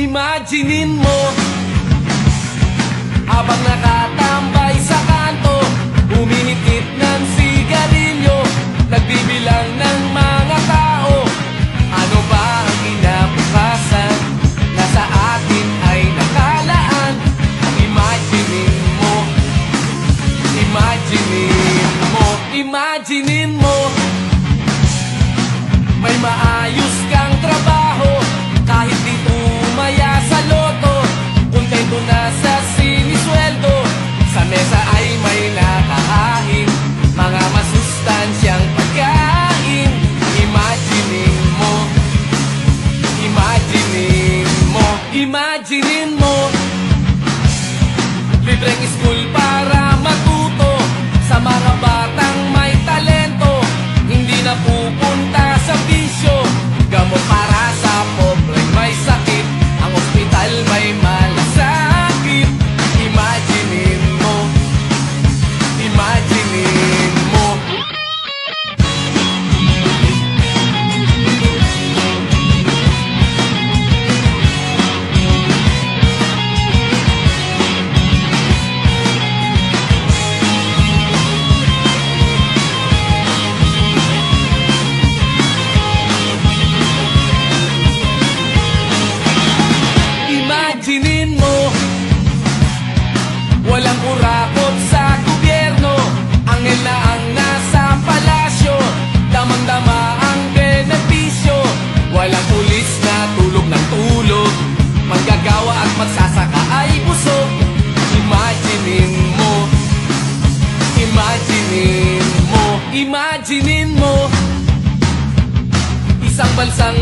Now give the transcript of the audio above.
Imaginein mo habang nakatambay sa kanto, humihitit ng sigarilyo, nagbibilang ng mga tao. Ano ba ang kinabukasan na sa atin ay nakalaan? Imaginein mo, imaginein mo, imaginein mo, may maayos kang trabaho, kahit di tumaya sa loto, kontento na sa sinisweldo, sa mesa ay may nakahain, mga masustansyang pagkain. Imaginein mo, imaginein mo, imaginein mo, libreng school para matuto sa mga batang may talento, hindi na pupunta sa bisyo, gamot para sa pobreng may sakit, ang ospital may malasakit. Imaginein mo, imaginein mo. Imaginein mo, walang kurakot sa gobyerno, angel na ang nasa palasyo, damang-dama ang benepisyo, walang pulis na tulog ng tulog, manggagawa at magsasaka ay busog. Imaginein mo, imaginein mo, imaginein mo, isang bansang